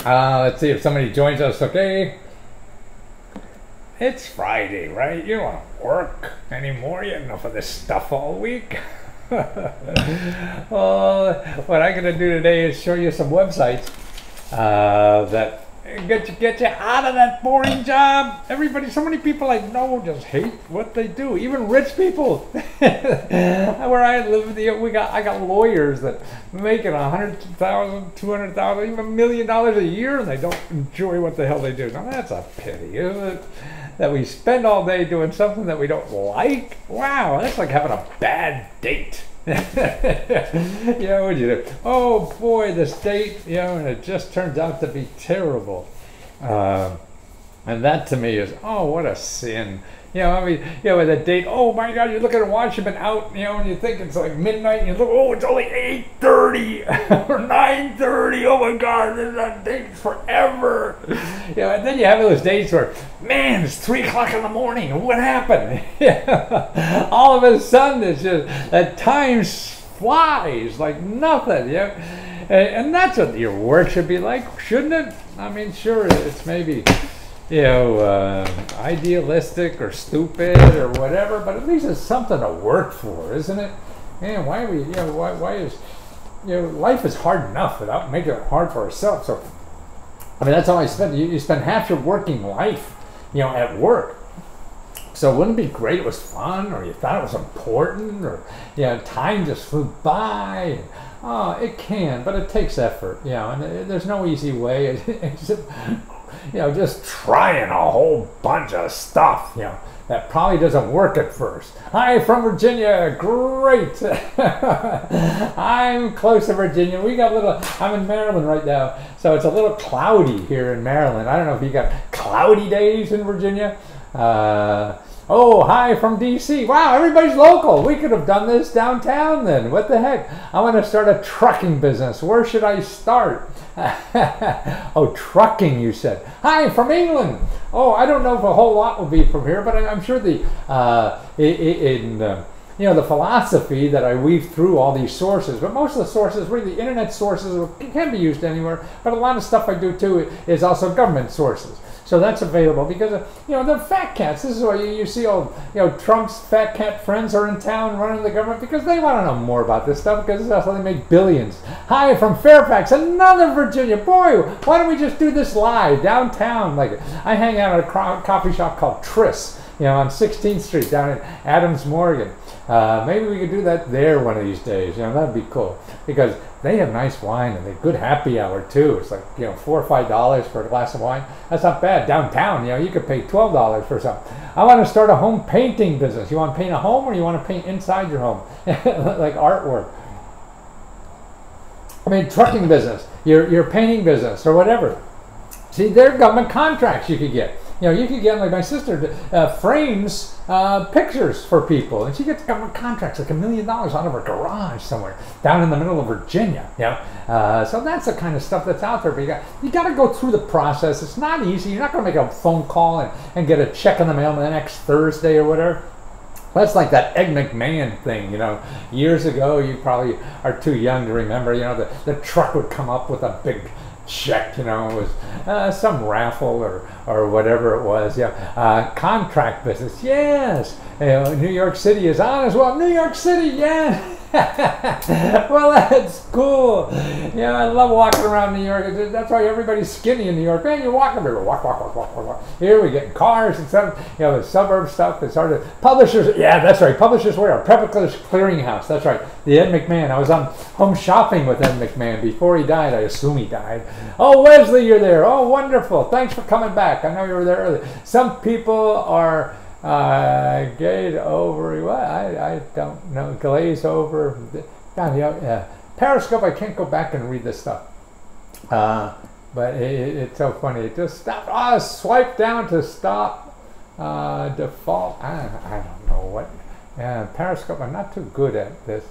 Let's see if somebody joins us. Okay, it's Friday, right? You don't want to work anymore. You have enough of this stuff all week. Well, what I'm gonna do today is show you some websites that get you out of that boring job. Everybody, so many people I know just hate what they do. Even rich people. Where I live, I got lawyers that making $100,000, $200,000, even $1,000,000 a year, and they don't enjoy what the hell they do. Now that's a pity, isn't it? That we spend all day doing something that we don't like. Wow, that's like having a bad date. What'd you do? Oh boy, this date, and it just turns out to be terrible. And that to me is, oh, what a sin. With a date, oh my God, you look at a watch, you've been out, and you think it's like midnight, and you look, oh, it's only 8:30 or 9:30. Oh my God, that date's forever. And then you have those dates where, man, it's 3 o'clock in the morning. What happened? All of a sudden, it's just that time flies like nothing. And that's what your work should be like, shouldn't it? I mean, sure, it's maybe idealistic or stupid or whatever, but at least it's something to work for, isn't it? Man, why is life is hard enough without making it hard for ourselves. So, I mean, that's how I spend. You spend half your working life, at work. So wouldn't it be great? It was fun, or you thought it was important, or time just flew by. Oh, it can, but it takes effort. And there's no easy way. Just trying a whole bunch of stuff, that probably doesn't work at first. Hi from Virginia, great. I'm close to Virginia. I'm in Maryland right now, so it's a little cloudy here in Maryland. I don't know if you got cloudy days in Virginia. Oh, hi from DC. Wow, everybody's local. We could have done this downtown then. What the heck? I want to start a trucking business. Where should I start? Oh, trucking, you said. Hi from England. Oh, I don't know if a whole lot will be from here, but I'm sure the philosophy that I weave through all these sources, but most of the sources, really the internet sources, can be used anywhere, but a lot of stuff I do too is also government sources. So that's available because, the fat cats, this is why you see all, Trump's fat cat friends are in town running the government because they want to know more about this stuff because that's how they make billions. Hi from Fairfax, another Virginia. Boy, why don't we just do this live downtown? Like, I hang out at a coffee shop called Tris, on 16th Street down in Adams Morgan. Maybe we could do that there one of these days. That'd be cool because they have nice wine and they good happy hour too. It's like $4 or $5 for a glass of wine. That's not bad. Downtown, you could pay $12 for something. I want to start a home painting business. You want to paint a home or you want to paint inside your home, like artwork? I mean, trucking business, your painting business or whatever. See, there are government contracts you could get. You could get, like my sister frames pictures for people, and she gets government contracts like $1 million out of her garage somewhere down in the middle of Virginia. So that's the kind of stuff that's out there. But you got to go through the process. It's not easy. You're not going to make a phone call and get a check in the mail the next Thursday or whatever. That's like that Ed McMahon thing, Years ago, you probably are too young to remember. The truck would come up with a big check, it was some raffle or whatever it was. Contract business, yes. New York City is on as well. New York City, yeah. Well, that's cool. I love walking around New York. That's why everybody's skinny in New York. Man, you walk everywhere. Walk. Here we get in cars and stuff. The suburb stuff. It's hard to. Publishers, yeah, that's right. Publishers Wear, Publishers Clearinghouse. That's right. The Ed McMahon. I was on home shopping with Ed McMahon before he died. I assume he died. Oh, Wesley, you're there. Oh, wonderful. Thanks for coming back. I know you were there earlier. Some people are glaze over, what? I don't know. Glaze over. Periscope, I can't go back and read this stuff. But it's so funny. It just stopped. Swipe down to stop. Default. I don't know what. Periscope, I'm not too good at this.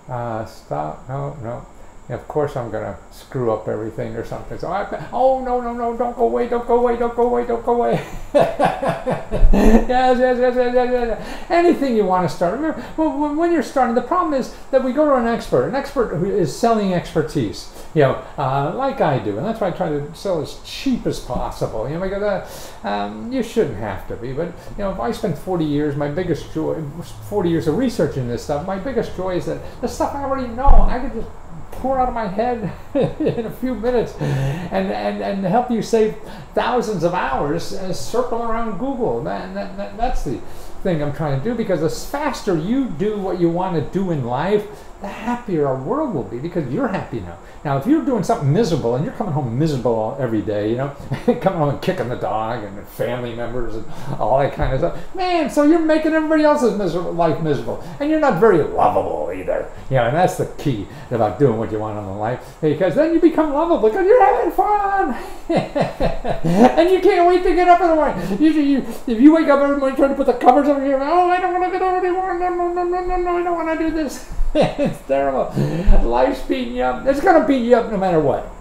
Stop. No. of course I'm going to screw up everything or something. So oh, no, don't go away, don't go away, don't go away, don't go away. yes. Anything you want to start. Remember, when you're starting, the problem is that we go to an expert who is selling expertise, like I do. And that's why I try to sell as cheap as possible, because you shouldn't have to be. But, if I spent 40 years, my biggest joy, 40 years of researching this stuff, my biggest joy is that the stuff I already know, I could just pour out of my head in a few minutes and help you save thousands of hours circle around Google. That's the thing I'm trying to do, because the faster you do what you want to do in life, the happier our world will be, because you're happy now. Now, if you're doing something miserable and you're coming home miserable every day, coming home and kicking the dog and family members and all that kind of stuff, man, so you're making everybody else's life miserable. And you're not very lovable either. And that's the key about doing what you want in life, because then you become lovable because you're having fun. And you can't wait to get up in the morning. If you wake up every morning trying to put the covers over your, I don't want to get up anymore. No, I don't want to do this. It's terrible. Life's beating you up. It's going to beat you up no matter what.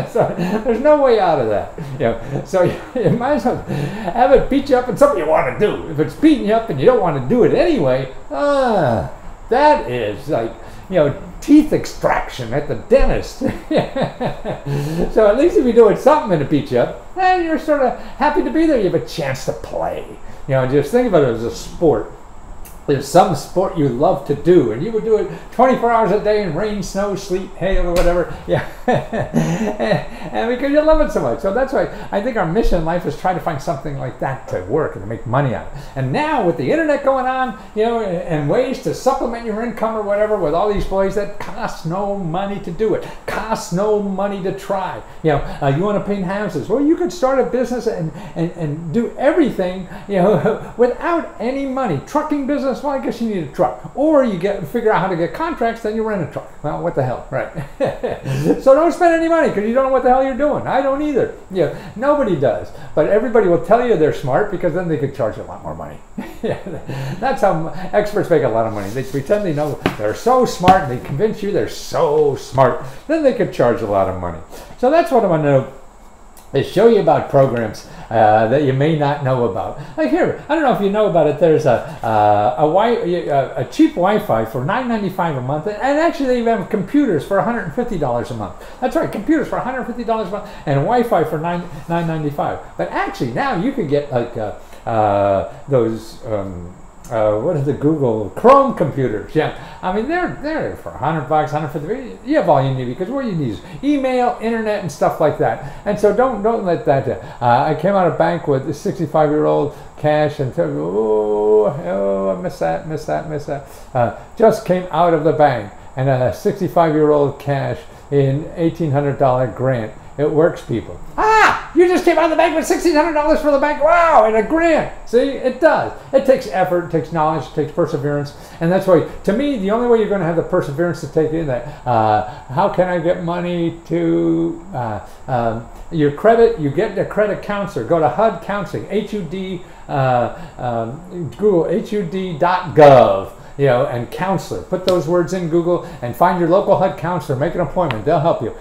So there's no way out of that. So you might as well have it beat you up in something you want to do. If it's beating you up and you don't want to do it anyway, that is like, teeth extraction at the dentist. So at least if you're doing something and it beats you up, then you're sort of happy to be there. You have a chance to play. Just think about it as a sport. There's some sport you love to do, and you would do it 24 hours a day in rain, snow, sleet, hail, or whatever. And because you love it so much. So that's why I think our mission in life is try to find something like that to work and to make money out of. And now with the internet going on, and ways to supplement your income or whatever with all these ways that costs no money to do it, costs no money to try. You want to paint houses? Well, you could start a business and do everything, without any money. Trucking business. Well, I guess you need a truck. Or you figure out how to get contracts, then you rent a truck. Well, what the hell, right? So don't spend any money because you don't know what the hell you're doing. I don't either. Nobody does. But everybody will tell you they're smart, because then they could charge you a lot more money. That's how experts make a lot of money. They pretend they know they're so smart, and they convince you they're so smart. Then they could charge a lot of money. So that's what I want to know. Is show you about programs that you may not know about. Like here, I don't know if you know about it. There's a cheap Wi-Fi for $9.95 a month, and actually they even have computers for $150 a month. That's right, computers for $150 a month, and Wi-Fi for $9.95. But actually now you could get like those. What is the Google Chrome computers? I mean they're for $100, $150. You have all you need, because what you need is email, internet, and stuff like that. And so don't let that. I came out of bank with a 65-year-old cash, and I miss that. Just came out of the bank, and a 65-year-old cash in $1,800 grant. It works, people. You just came out of the bank with $1,600 for the bank. Wow, and a grant. See, it does. It takes effort, it takes knowledge, it takes perseverance. And that's why, to me, the only way you're going to have the perseverance to take in that, how can I get money to your credit? You get a credit counselor. Go to HUD Counseling, Google HUD.gov. And counselor. Put those words in Google and find your local HUD counselor. Make an appointment. They'll help you.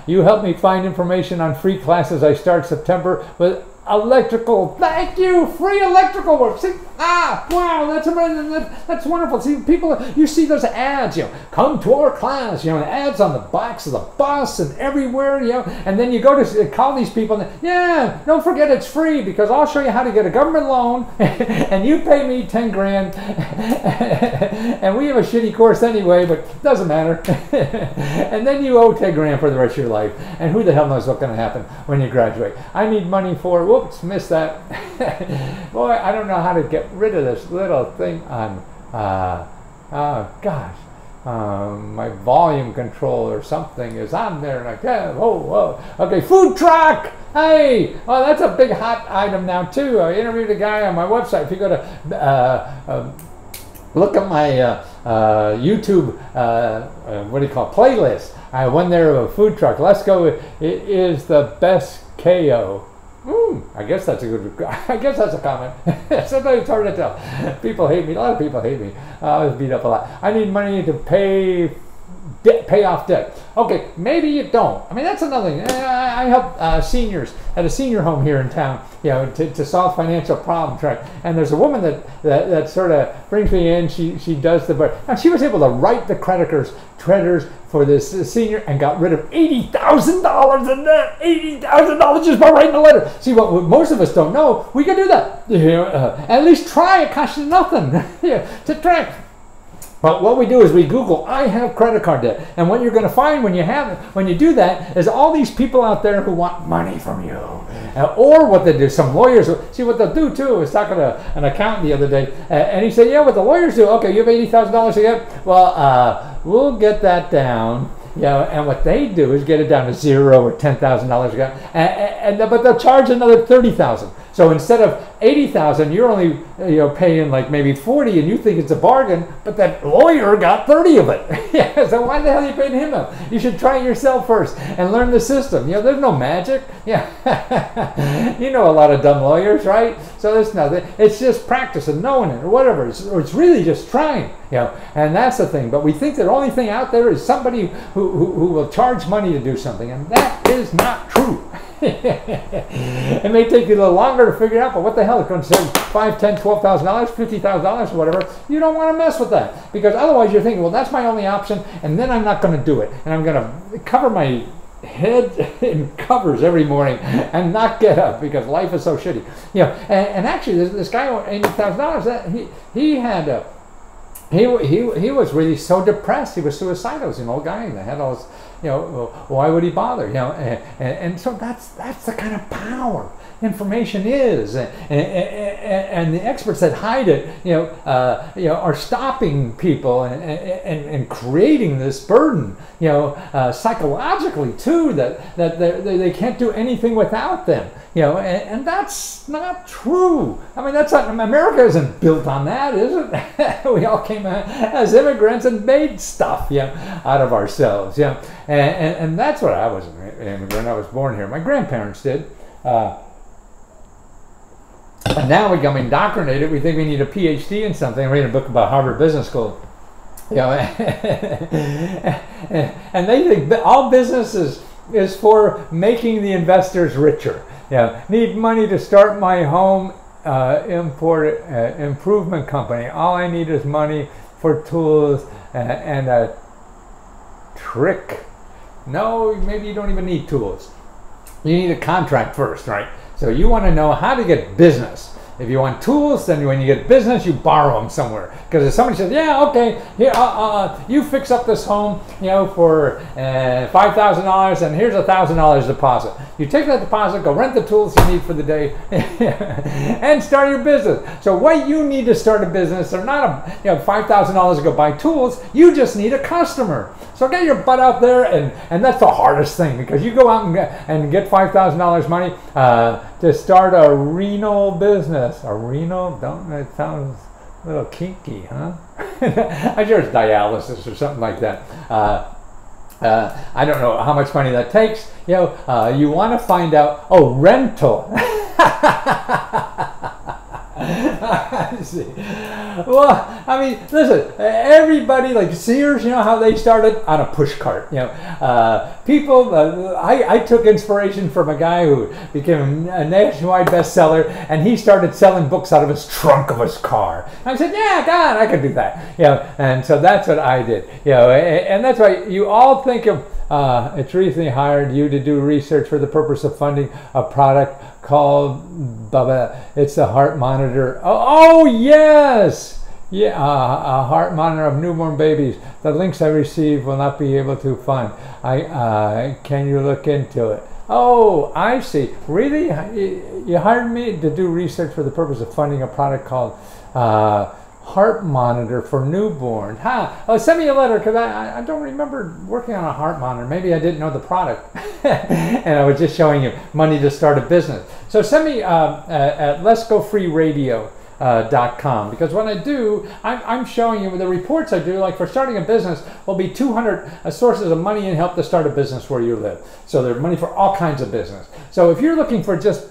You help me find information on free classes I start September with electrical. Thank you, free electrical work. See, wow, that's amazing. That's wonderful. See, people, you see those ads, come to our class, ads on the backs of the bus and everywhere, and then you go to call these people, and don't forget it's free, because I'll show you how to get a government loan, and you pay me 10 grand, and we have a shitty course anyway, but it doesn't matter. And then you owe 10 grand for the rest of your life, and who the hell knows what's going to happen when you graduate. I need money for, whoops, missed that. Boy, I don't know how to get rid of this little thing on, my volume control or something is on there. Like, whoa. Okay, food truck. Hey, well, that's a big hot item now too. I interviewed a guy on my website. If you go to look at my YouTube, what do you call it, playlist, I went there of a food truck. Let's go. It is the best KO. I guess that's a good. I guess that's a comment. Sometimes it's hard to tell. People hate me. A lot of people hate me. I was beat up a lot. I need money to pay pay off debt. Okay, maybe you don't. I mean, that's another thing. I help seniors at a senior home here in town, to solve financial problems, right? And there's a woman that sort of brings me in. She does now she was able to write the creditors for this senior and got rid of $80,000 in debt. $80,000 just by writing a letter. See, what most of us don't know, we can do that. At least try. It costs you nothing to try. But what we do is we Google, I have credit card debt. And what you're going to find when you do that is all these people out there who want money from you. Or what they do, some lawyers, see what they'll do too. I was talking to an accountant the other day, and he said, yeah, what the lawyers do, okay, you have $80,000 a year? Well, we'll get that down. And what they do is get it down to $0 or $10,000 a year, but they'll charge another $30,000. So instead of $80,000, you're only paying like maybe $40,000, and you think it's a bargain, but that lawyer got $30,000 of it. So why the hell are you paying him up? You should try it yourself first and learn the system. There's no magic. You know a lot of dumb lawyers, right? So there's nothing. It's just practice and knowing it or whatever. It's really just trying. And that's the thing. But we think the only thing out there is somebody who will charge money to do something, and that is not true. It may take you a little longer to figure out, but what the hell? It's going to save $5,000, $10,000, $12,000, $50,000, or whatever. You don't want to mess with that, because otherwise you're thinking, well, that's my only option, and then I'm not going to do it, and I'm going to cover my head in covers every morning and not get up because life is so shitty. And actually, this guy owed $80,000. He had he was really so depressed. He was suicidal. He was an old guy and had all this, why would he bother? And so that's the kind of power information is, and the experts that hide it, are stopping people and creating this burden, psychologically too, that they can't do anything without them, and that's not true. I mean, that's not, America isn't built on that, is it? We all came as immigrants and made stuff, out of ourselves, and that's what I was an immigrant. I was born here. My grandparents did. And now we become indoctrinated. We think we need a PhD in something. I'm reading a book about Harvard Business School. And they think all business is for making the investors richer. Need money to start my home improvement company. All I need is money for tools and a trick. No, maybe you don't even need tools. You need a contract first, right? So you want to know how to get business. If you want tools, then when you get business, you borrow them somewhere. Because if somebody says, yeah, okay, here, you fix up this home, for $5,000, and here's $1,000 deposit. You take that deposit, go rent the tools you need for the day, and start your business. So what you need to start a business, or not $5,000 to go buy tools. You just need a customer. So get your butt out there, and that's the hardest thing, because you go out and get $5,000 money to start a renal business. A renal? It sounds a little kinky, huh? I'm sure it's dialysis or something like that. I don't know how much money that takes. You want to find out. Oh, rental. I see. Well, I mean, listen, everybody, like Sears, how they started on a push cart. People, I took inspiration from a guy who became a nationwide bestseller, and he started selling books out of his trunk of his car. And I said, yeah, God, I could do that. And so that's what I did. And that's why you all think of, it's recently hired you to do research for the purpose of funding a product called, it's a heart monitor. Oh yes! Yeah, a heart monitor of newborn babies. The links I receive will not be able to fund. Can you look into it? Oh, I see. Really? You hired me to do research for the purpose of funding a product called heart monitor for newborn. Oh, send me a letter, because I don't remember working on a heart monitor. Maybe I didn't know the product. And I was just showing you money to start a business. So send me at letsgofreeradio.com, because when I do, I'm showing you the reports I do, like for starting a business, will be 200 sources of money and help to start a business where you live. So there's money for all kinds of business. So if you're looking for just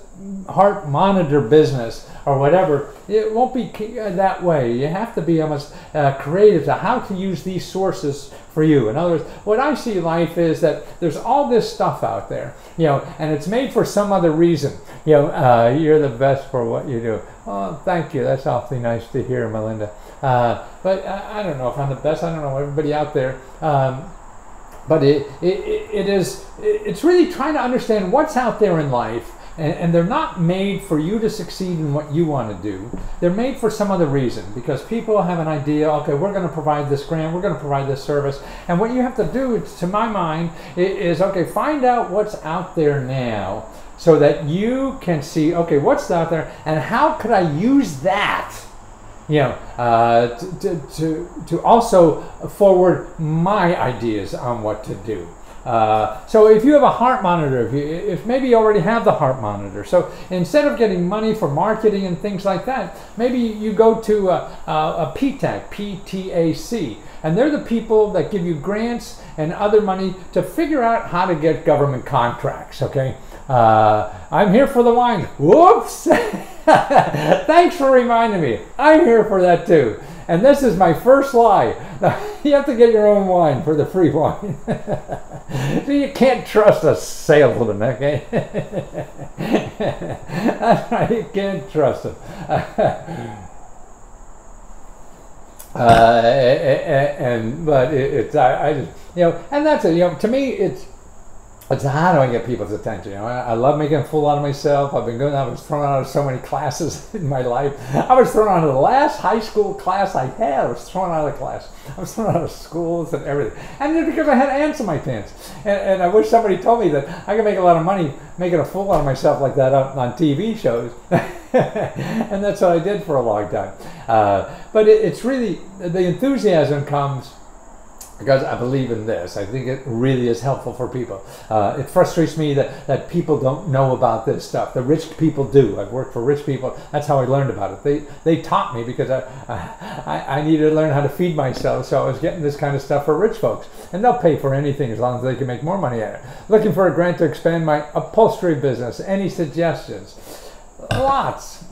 heart monitor business or whatever, it won't be that way. You have to be almost creative to how to use these sources for you. In other words, what I see life is that there's all this stuff out there, and it's made for some other reason. You're the best for what you do. Oh, thank you. That's awfully nice to hear, Melinda. But I don't know if I'm the best. I don't know everybody out there. But it's really trying to understand what's out there in life. And they're not made for you to succeed in what you want to do. They're made for some other reason, because people have an idea, okay, we're going to provide this grant, we're going to provide this service. And what you have to do, to my mind, is, okay, find out what's out there now so that you can see, okay, what's out there and how could I use that, to also forward my ideas on what to do. So if you have a heart monitor, if maybe you already have the heart monitor, so instead of getting money for marketing and things like that, maybe you go to a PTAC, P-T-A-C, and they're the people that give you grants and other money to figure out how to get government contracts, okay? I'm here for the wine. Whoops! Thanks for reminding me. I'm here for that too. And this is my first lie. You have to get your own wine for the free wine. So you can't trust a salesman, okay? That's right, you can't trust them. But I just, and that's it. To me, it's how do I get people's attention? I love making a fool out of myself. I was thrown out of so many classes in my life. I was thrown out of the last high school class I had. I was thrown out of the class. I was thrown out of schools and everything. And just because I had ants in my pants. And I wish somebody told me that I could make a lot of money making a fool out of myself like that on TV shows. And that's what I did for a long time. But it's really, the enthusiasm comes because I believe in this. I think it really is helpful for people. It frustrates me that people don't know about this stuff. The rich people do. I've worked for rich people. That's how I learned about it. They taught me because I needed to learn how to feed myself, so I was getting this kind of stuff for rich folks. And they'll pay for anything as long as they can make more money at it. Looking for a grant to expand my upholstery business. Any suggestions? Lots.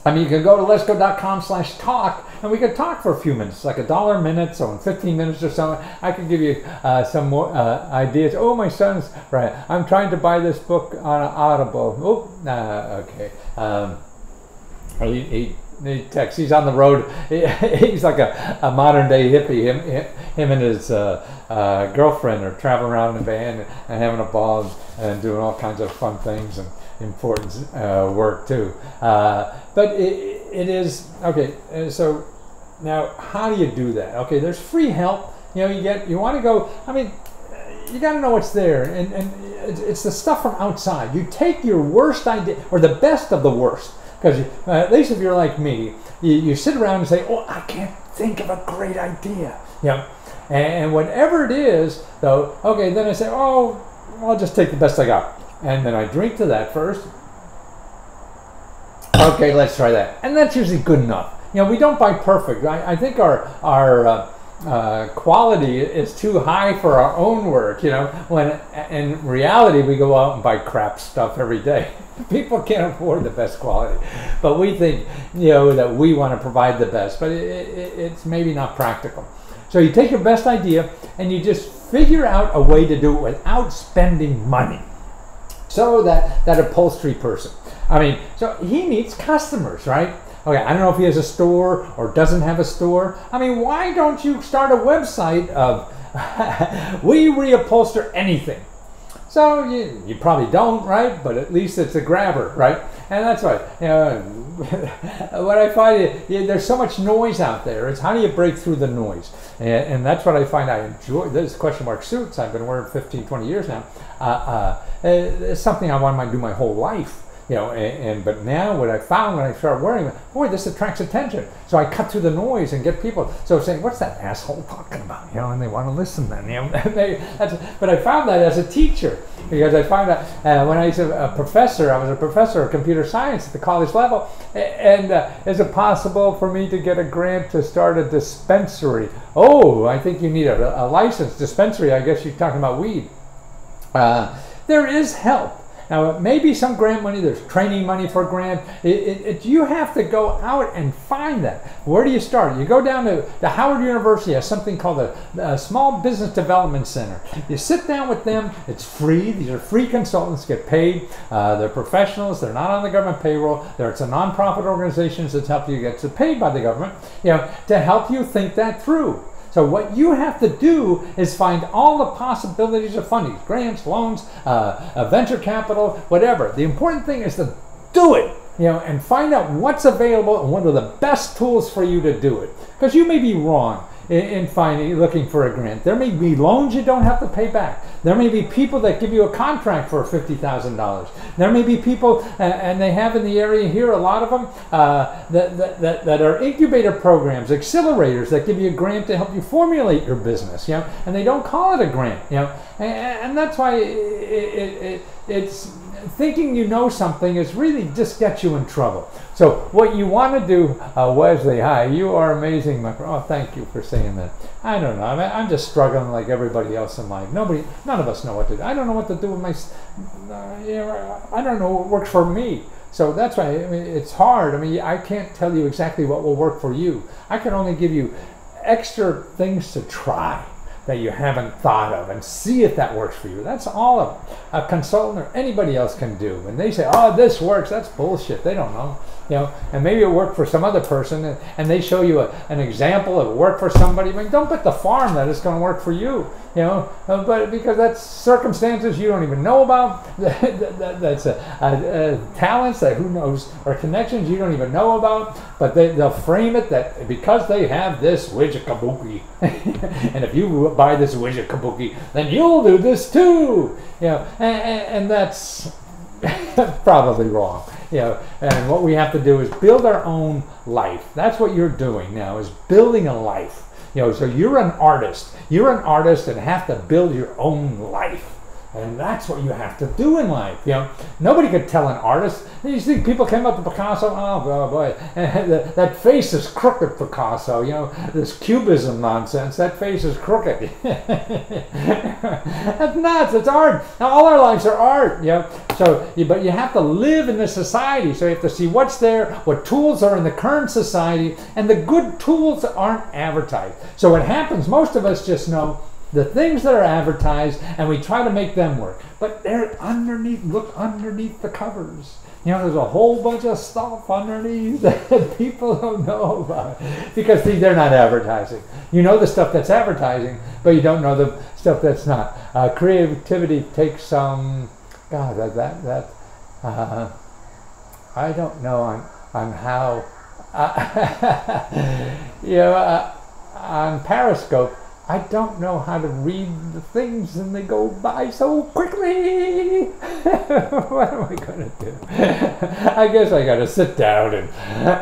You can go to letsgo.com/talk, and we can talk for a few minutes, like $1 a minute, so in 15 minutes or so, I can give you some more ideas. Oh, my son's, right, I'm trying to buy this book on Audible. Oh, okay. He texts, he's on the road. He's like a modern day hippie. Him and his girlfriend are traveling around in a van and having a ball and doing all kinds of fun things and important work too. But it is, okay, so now how do you do that? Okay, there's free help. You want to go, you got to know what's there. And it's the stuff from outside. You take your worst idea, or the best of the worst. Because at least if you're like me, you sit around and say, oh, I can't think of a great idea. And whatever it is, though, okay, then I say, oh, I'll just take the best I got. And then I drink to that first. Okay, let's try that. And that's usually good enough. We don't buy perfect. I think our quality is too high for our own work, when in reality we go out and buy crap stuff every day. People can't afford the best quality. But we think, that we want to provide the best, but it's maybe not practical. So you take your best idea and you just figure out a way to do it without spending money. So that upholstery person, so he needs customers, right? Okay, I don't know if he has a store or doesn't have a store. Why don't you start a website of we reupholster anything? So you probably don't, right? But at least it's a grabber, right? And that's right. What I find is there's so much noise out there. It's how do you break through the noise? And that's what I find I enjoy. This question mark suits I've been wearing 15, 20 years now. It's something I want to do my whole life. But now what I found when I started wearing it, boy, this attracts attention. So I cut through the noise and get people saying, "What's that asshole talking about?" And they want to listen. Then, but I found that as a teacher, because I found out when I was a professor, I was a professor of computer science at the college level, and is it possible for me to get a grant to start a dispensary? Oh, I think you need a licensed dispensary. I guess you're talking about weed. There is help. Now, maybe some grant money, there's training money for grant. You have to go out and find that. Where do you start? You go down to the Howard University, has something called a Small Business Development Center. You sit down with them, it's free. These are free consultants, get paid. They're professionals, they're not on the government payroll. It's a nonprofit organization that's help you get paid by the government, to help you think that through. So what you have to do is find all the possibilities of funding, grants, loans, venture capital, whatever. The important thing is to do it, and find out what's available and what are the best tools for you to do it. Because you may be wrong in looking for a grant. There may be loans you don't have to pay back. There may be people that give you a contract for $50,000. There may be people, and they have in the area here a lot of them, that are incubator programs, accelerators that give you a grant to help you formulate your business, and they don't call it a grant, and that's why it's thinking you know something is really just gets you in trouble. So what you want to do, Wesley, hi, you are amazing, my friend. Oh, thank you for saying that. I don't know. I'm just struggling like everybody else in life. None of us know what to do. I don't know what to do with my, I don't know what works for me. So that's why, it's hard. I can't tell you exactly what will work for you. I can only give you extra things to try that you haven't thought of and see if that works for you. That's all a consultant or anybody else can do. When they say, oh, this works, that's bullshit. They don't know. And maybe it worked for some other person, and they show you an example of it worked for somebody. Don't bet the farm that it's going to work for you, but because that's circumstances you don't even know about, that's talents that who knows, or connections you don't even know about, but they'll frame it that because they have this widget kabuki, and if you buy this widget kabuki, then you'll do this too, and that's probably wrong. And what we have to do is build our own life. That's what you're doing now, is building a life. So you're an artist. You're an artist and have to build your own life. And that's what you have to do in life. Nobody could tell an artist. You see, people came up to Picasso. Oh boy, that face is crooked, Picasso. This cubism nonsense. That face is crooked. That's nuts. It's art. All our lives are art. So, but you have to live in the society. So you have to see what's there, what tools are in the current society, and the good tools aren't advertised. So what happens? Most of us just know the things that are advertised, and we try to make them work. But they're underneath, look underneath the covers. There's a whole bunch of stuff underneath that people don't know about. Because they're not advertising. You know the stuff that's advertising, but you don't know the stuff that's not. Creativity takes some, God, I don't know on how, on Periscope, I don't know how to read the things, and they go by so quickly. What am I going to do? I guess I got to sit down and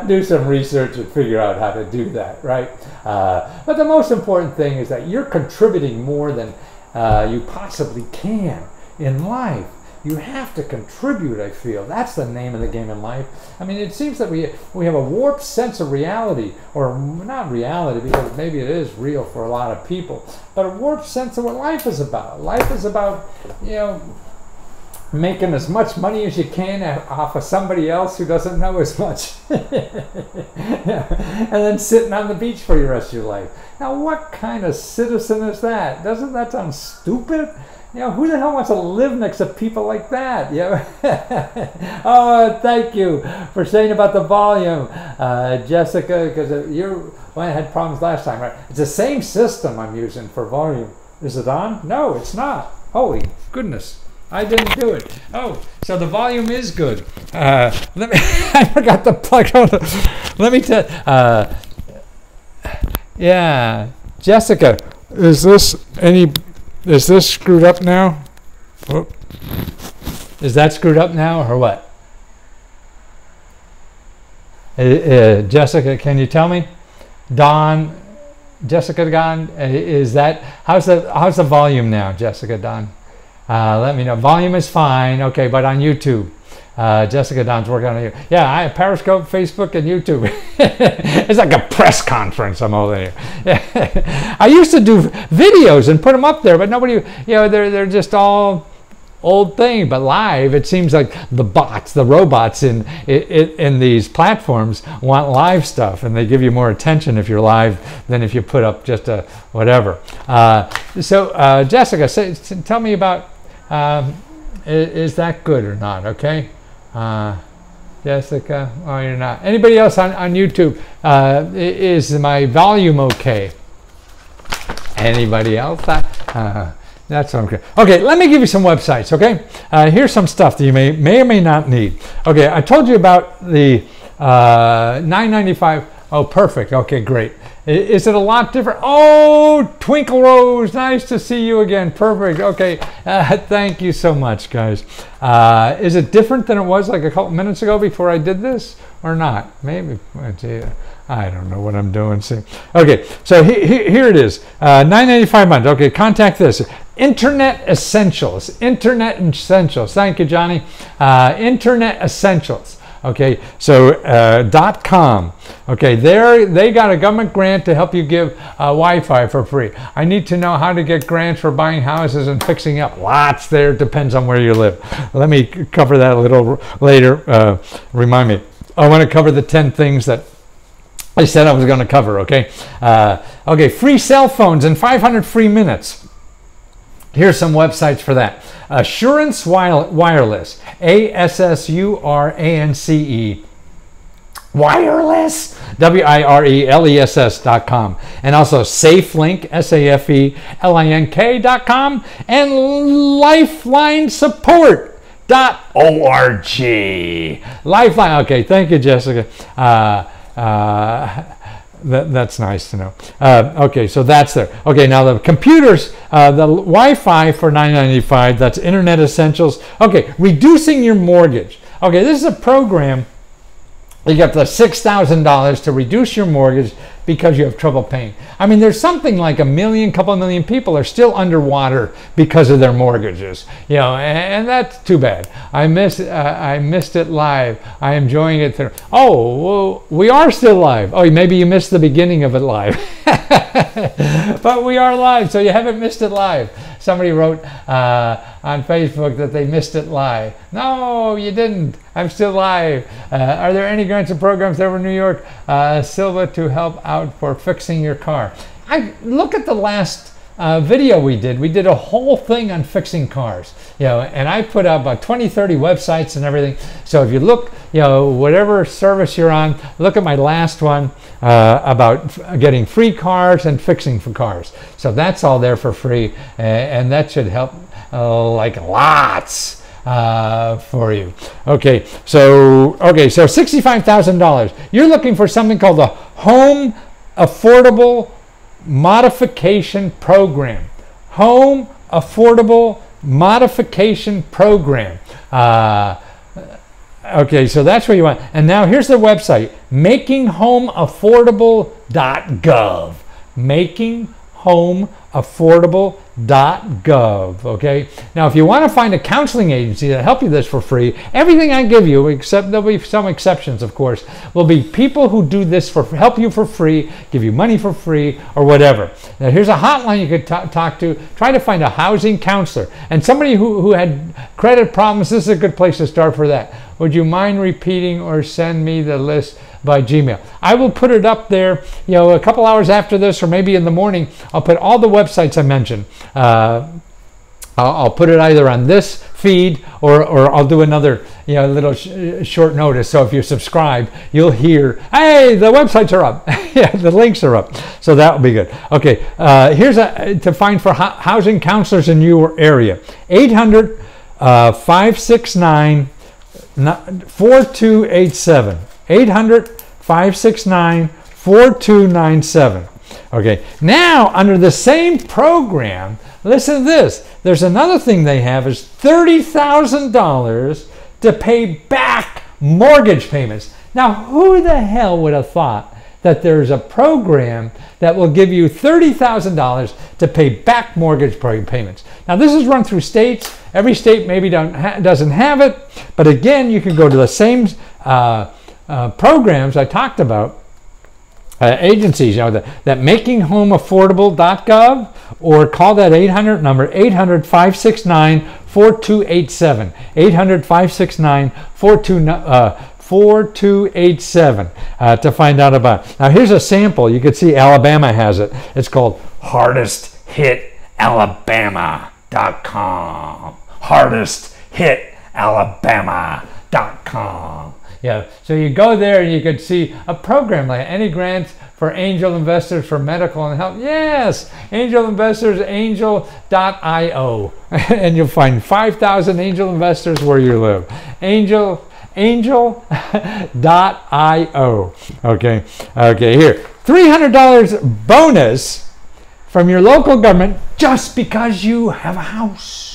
do some research and figure out how to do that, right? But the most important thing is that you're contributing more than you possibly can in life. You have to contribute, I feel. That's the name of the game in life. It seems that we have a warped sense of reality, or not reality, because maybe it is real for a lot of people, but a warped sense of what life is about. Life is about, making as much money as you can off of somebody else who doesn't know as much. And then sitting on the beach for the rest of your life. Now, what kind of citizen is that? Doesn't that sound stupid? Who the hell wants to live next to people like that? Oh, thank you for saying about the volume, Jessica, because I had problems last time, right? It's the same system I'm using for volume. Is it on? No, it's not. Holy goodness. I didn't do it. Oh, so the volume is good. Let me. I forgot to plug on. Let me tell. Yeah, Jessica, is this screwed up now? Whoop. Is that screwed up now or what? Jessica, can you tell me? Jessica Don, is that how's the volume now, Jessica Don? Let me know. Volume is fine, okay, but on YouTube. Jessica Don's working on it. Yeah, I have Periscope, Facebook, and YouTube. It's like a press conference. I'm over there. Yeah. I used to do videos and put them up there, but nobody, they're just all old thing, but live, it seems like the bots, the robots in these platforms want live stuff, and they give you more attention if you're live than if you put up just a whatever. So Jessica, tell me about, is that good or not? Okay. Jessica, oh, you're not. Anybody else on YouTube? Is my volume okay? Anybody else? That's okay. Okay, let me give you some websites, okay? Here's some stuff that you may or may not need. Okay, I told you about the $9.95. Oh, perfect. Okay, great. Is it a lot different? Oh, Twinkle Rose, nice to see you again. Perfect. Okay, thank you so much, guys. Is it different than it was like a couple minutes ago before I did this, or not? Maybe. I don't know what I'm doing. See. Okay, so here it is. $9.95 a month. Okay, contact this. Internet Essentials. Internet Essentials. Thank you, Johnny. Internet Essentials. Okay, so .com. Okay, they got a government grant to help you give Wi-Fi for free. I need to know how to get grants for buying houses and fixing up. Lots there, depends on where you live. Let me cover that a little later. Remind me. I want to cover the 10 things that I said I was going to cover, okay? Okay, free cell phones and 500 free minutes. Here's some websites for that. Assurance Wireless, ASSURANCE, Wireless, WIRELESS.com, and also SafeLink, SAFELINK.com, and LifelineSupport.org. Lifeline, okay, thank you, Jessica. That's nice to know. Okay, so that's there. Okay, now the computers, the Wi-Fi for $9.95, that's Internet Essentials. Okay, reducing your mortgage. Okay, this is a program. You get the $6,000 to reduce your mortgage because you have trouble paying. I mean, there's something like couple million people are still underwater because of their mortgages, you know, and that's too bad. I missed it live. I'm enjoying it through. Oh, well, we are still live. Oh, maybe you missed the beginning of it live, but we are live, so you haven't missed it live. Somebody wrote on Facebook that they missed it live. No, you didn't. I'm still live. Are there any grants and programs over in New York, Silva, to help out for fixing your car? Look at the last video we did. We did a whole thing on fixing cars, you know, and I put up 20, 30 websites and everything. So if you look, you know, whatever service you're on, look at my last one about getting free cars and fixing for cars. So that's all there for free, and that should help like lots for you. Okay, so $65,000. You're looking for something called the Home Affordable Modification Program. Home Affordable Modification Program. Okay, so that's what you want. And now here's the website, makinghomeaffordable.gov. Makinghomeaffordable.gov. Okay, now if you want to find a counseling agency that help you this for free, everything I give you, except there'll be some exceptions, of course, will be people who do this for help you for free, give you money for free, or whatever. Now here's a hotline you could talk to. Try to find a housing counselor and somebody who had credit problems. This is a good place to start for that. Would you mind repeating or send me the list by Gmail? I will put it up there, you know, a couple hours after this, or maybe in the morning. I'll put all the websites I mentioned. I'll put it either on this feed or I'll do another, you know, little short notice. So if you subscribe, you'll hear, hey, the websites are up. Yeah, the links are up. So that will be good. Okay, here's to find for housing counselors in your area. 800-569 4287. 800-569-4297. Okay, now under the same program, listen to this. There's another thing they have is $30,000 to pay back mortgage payments. Now, who the hell would have thought that there's a program that will give you $30,000 to pay back mortgage payments? Now, this is run through states. Every state maybe doesn't have it, but again, you can go to the same programs I talked about, agencies, you know, that makinghomeaffordable.gov, or call that 800 number, 800-569 4287. 800-569-4287 to find out about it. Now here's a sample. You can see Alabama has it. It's called hardesthitalabama.com. hardesthitalabama.com. Yeah, so you go there and you can see a program like any grants for angel investors for medical and health. Yes, angel investors, angel.io. And you'll find 5,000 angel investors where you live. Angel.io. Okay, here. $300 bonus from your local government just because you have a house.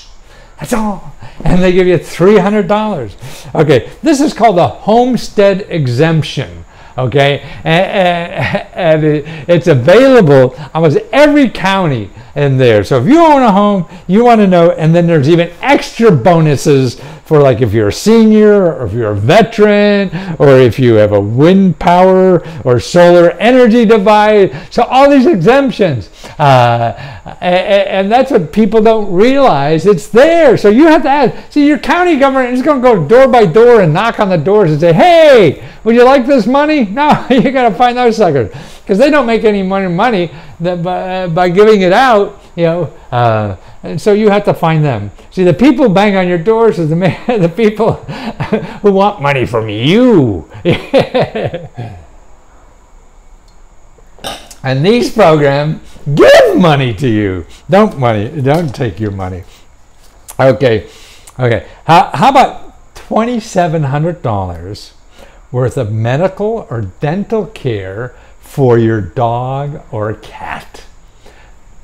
That's all. And they give you $300. Okay, this is called a homestead exemption. Okay, and it's available almost every county in there. So if you own a home, you want to know, and then there's even extra bonuses for like if you're a senior or if you're a veteran or if you have a wind power or solar energy device. So all these exemptions, and that's what people don't realize. It's there. So you have to ask. See, your county government is going to go door by door and knock on the doors and say, hey, would you like this money? No, you got to find those suckers because they don't make any money by giving it out, you know. And so you have to find them. See, the people bang on your doors is the people who want money from you. And these programs give money to you. Don't take your money. Okay. How about $2,700 worth of medical or dental care for your dog or cat?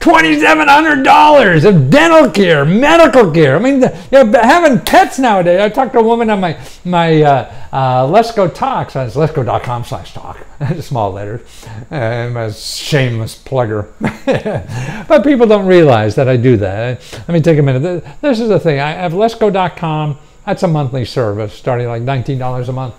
$2,700 of dental care, medical care. I mean, having pets nowadays. I talked to a woman on my Let's Go Talks. It's letsgo.com/talk. Small letters. I'm a shameless plugger. But people don't realize that I do that. Let me take a minute. This is the thing. I have letsgo.com. That's a monthly service starting like $19 a month.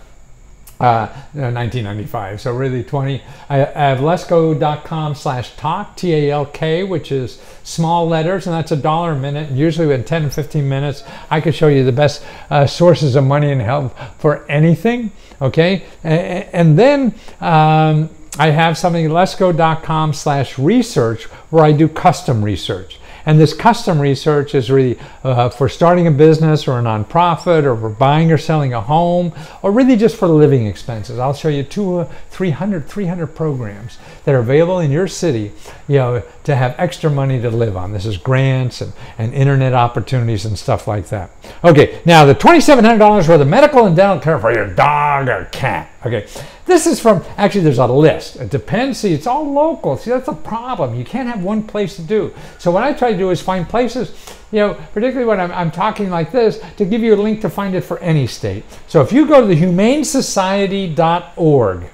$19.95, so really $20. I have letsgo.com/talk, TALK, which is small letters, and that's $1 a minute. Usually within 10 and 15 minutes, I can show you the best sources of money and health for anything. Okay, and then I have something letsgo.com/research where I do custom research. And this custom research is really for starting a business or a nonprofit or for buying or selling a home or really just for living expenses. I'll show you 300 programs that are available in your city, you know, to have extra money to live on. This is grants and internet opportunities and stuff like that. Okay, now the $2,700 worth of medical and dental care for your dog or cat. Okay, this is from, actually there's a list. It depends, see, it's all local. See, that's a problem. You can't have one place to do. So what I try to do is find places, you know, particularly when I'm talking like this, to give you a link to find it for any state. So if you go to the humanesociety.org,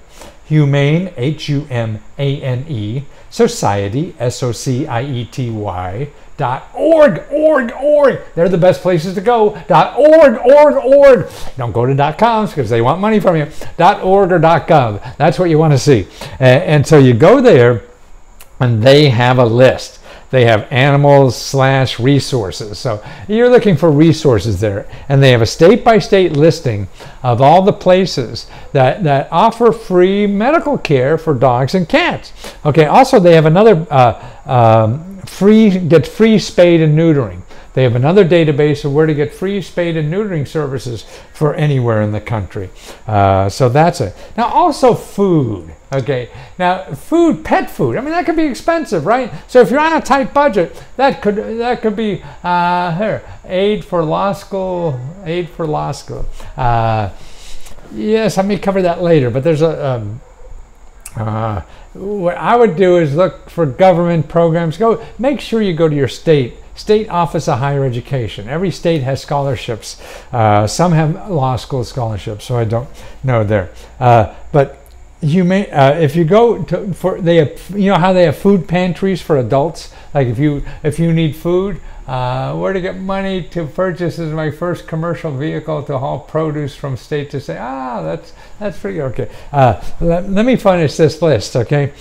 humane, H-U-M-A-N-E, society, S-O-C-I-E-T-Y, .org. They're the best places to go. .org. Don't go to .coms because they want money from you. .org or .gov. That's what you want to see. And so you go there, and they have a list. They have animals/resources. So you're looking for resources there. And they have a state-by-state listing of all the places that offer free medical care for dogs and cats. Okay, also they have another get free spade and neutering. They have another database of where to get free spade and neutering services for anywhere in the country. So that's it. Now also food. Okay, now food, pet food. I mean, that could be expensive, right? So if you're on a tight budget, that could be here, aid for law school. Yes, let me cover that later. But there's what I would do is look for government programs. Make sure you go to your state Office of Higher Education. Every state has scholarships. Some have law school scholarships, so I don't know there. But you may, if you go to, they have, you know how they have food pantries for adults. Like if you need food, where to get money to purchase is my first commercial vehicle to haul produce from state to state. That's pretty good. Okay. Let me finish this list. Okay.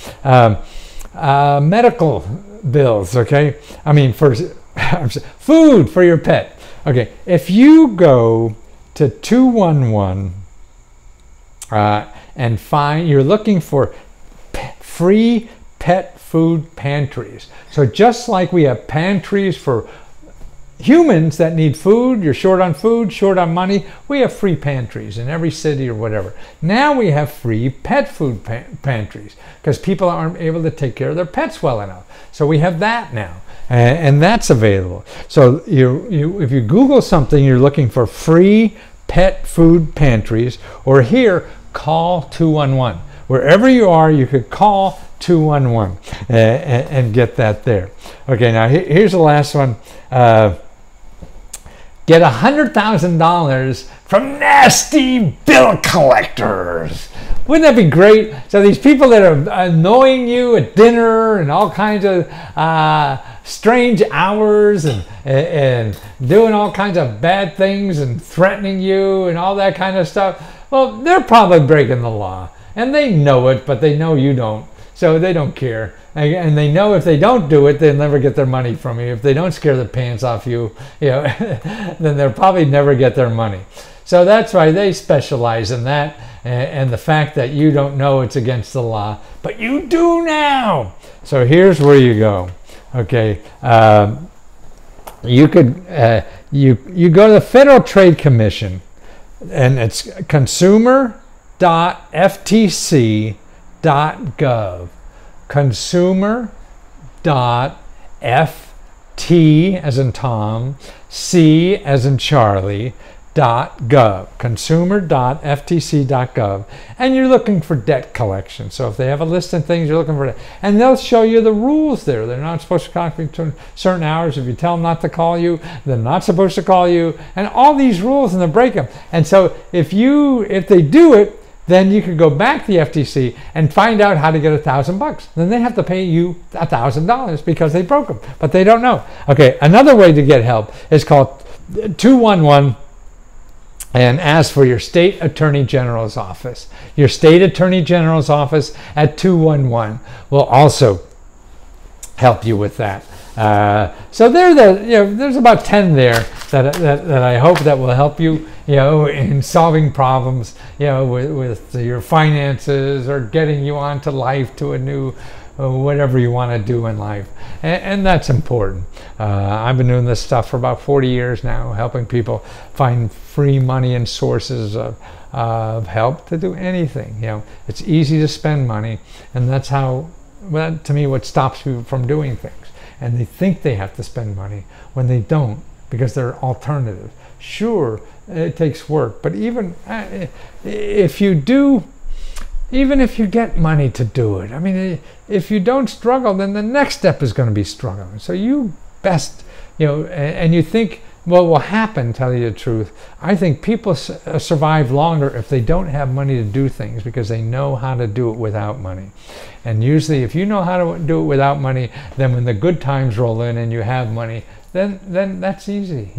Medical bills. Okay. I mean, for food for your pet. Okay, if you go to 211 and you're looking for free pet food pantries. So just like we have pantries for humans that need food, you're short on food, short on money, we have free pantries in every city or whatever. Now we have free pet food pantries because people aren't able to take care of their pets well enough. So we have that now, and that's available. So if you Google something, you're looking for free pet food pantries, or here, call 211. Wherever you are, you could call 211 and get that there. Okay, now here's the last one. Get $100,000 from nasty bill collectors. Wouldn't that be great? So these people that are annoying you at dinner and all kinds of strange hours and doing all kinds of bad things and threatening you and all that kind of stuff, well, they're probably breaking the law. And they know it, but they know you don't. So they don't care. And they know if they don't do it, they'll never get their money from you. If they don't scare the pants off you, then they'll probably never get their money. So that's why they specialize in that, and the fact that you don't know it's against the law, but you do now. So here's where you go. Okay, you could you go to the Federal Trade Commission, and it's consumer.ftc.gov. consumer.ft as in Tom, C as in Charlie, .gov, consumer.ftc.gov, and you're looking for debt collection. So if they have a list of things, you're looking for that, and they'll show you the rules there. They're not supposed to call between certain hours. If you tell them not to call you, they're not supposed to call you, and all these rules, and they break them. And so if they do it, then you could go back to the FTC and find out how to get $1,000. Then they have to pay you $1,000 because they broke them, but they don't know. Okay, another way to get help is called 211 and ask for your state attorney general's office. Your state attorney general's office at 211 will also help you with that. So there's about 10 there that I hope that will help you, in solving problems, with your finances or getting you onto life to a new, whatever you want to do in life, and that's important. I've been doing this stuff for about 40 years now, helping people find free money and sources of help to do anything. It's easy to spend money, and that's how, to me, what stops people from doing things. And they think they have to spend money when they don't, because they're alternatives. Sure, it takes work, but even if you get money to do it, I mean, if you don't struggle, then the next step is going to be struggling. So you best, and you think, what will happen, tell you the truth, I think people survive longer if they don't have money to do things, because they know how to do it without money. And usually if you know how to do it without money, then when the good times roll in and you have money, then that's easy.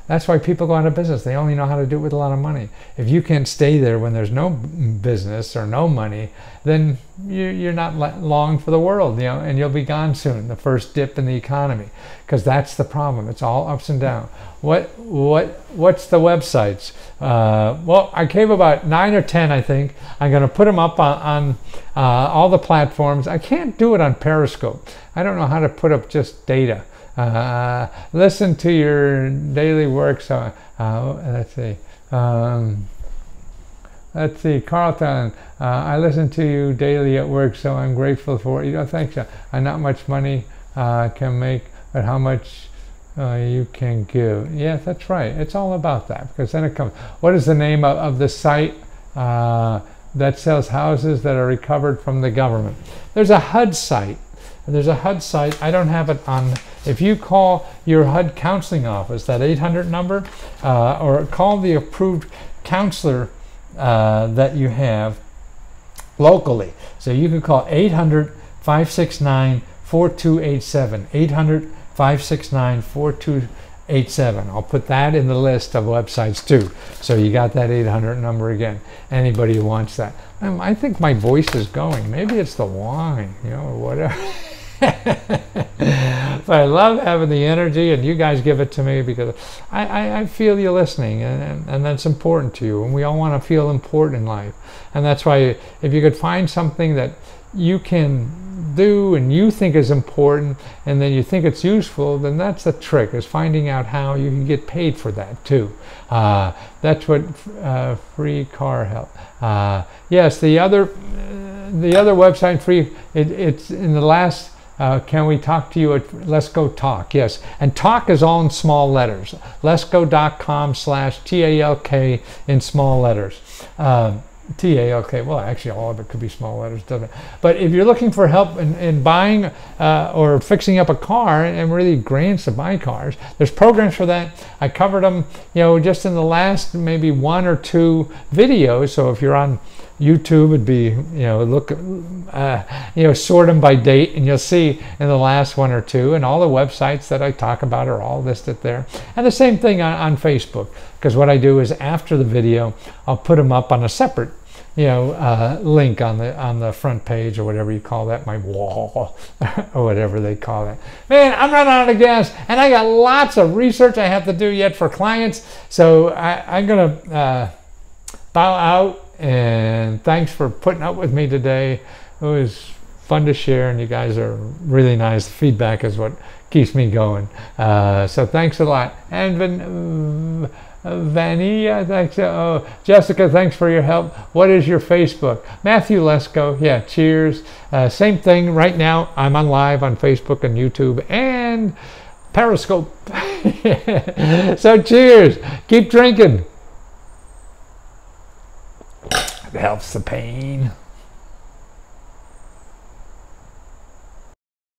That's why people go out of business. They only know how to do it with a lot of money. If you can't stay there when there's no business or no money, then you're not long for the world, and you'll be gone soon, the first dip in the economy, because that's the problem. It's all ups and downs. What's the websites? Well, I gave about 9 or 10, I think. I'm going to put them up on all the platforms. I can't do it on Periscope. I don't know how to put up just data. Listen to your daily work. So let's see, Carlton. I listen to you daily at work, so I'm grateful for it. Thanks. Not much money can make, but how much you can give. Yes, that's right. It's all about that, because then it comes. What is the name of the site that sells houses that are recovered from the government? There's a HUD site. There's a HUD site. I don't have it on. If you call your HUD counseling office, that 800 number, or call the approved counselor that you have locally. So you can call 800-569-4287. 800-569-4287. I'll put that in the list of websites too. So you got that 800 number again. Anybody who wants that. I think my voice is going. Maybe it's the wine, or whatever. But I love having the energy, and you guys give it to me because I feel you listening, and that's important to you. And we all want to feel important in life. And that's why if you could find something that you can do and you think is important and then you think it's useful, then that's the trick, is finding out how you can get paid for that too. That's what free car help. Yes, the other website free, it's in the last can we talk to you at Let's Go Talk? Yes, and talk is all in small letters. letsgo.com/TALK in small letters. TALK, well, actually all of it could be small letters, doesn't it? But if you're looking for help in buying or fixing up a car, and really grants to buy cars, there's programs for that. I covered them, just in the last maybe 1 or 2 videos. So if you're on YouTube, it'd be, look, sort them by date, and you'll see in the last 1 or 2, and all the websites that I talk about are all listed there. And the same thing on Facebook, because what I do is after the video, I'll put them up on a separate link on the front page, or whatever you call that, my wall, or whatever they call it. Man, I'm running out of gas, and I got lots of research I have to do yet for clients. So I'm gonna bow out, and thanks for putting up with me today. It was fun to share, and you guys are really nice. The feedback is what keeps me going. So thanks a lot. And Vania, thanks. Jessica, thanks for your help. What is your Facebook? Matthew Lesko. Yeah, cheers. Same thing. Right now, I'm on live on Facebook and YouTube and Periscope. So cheers. Keep drinking. It helps the pain.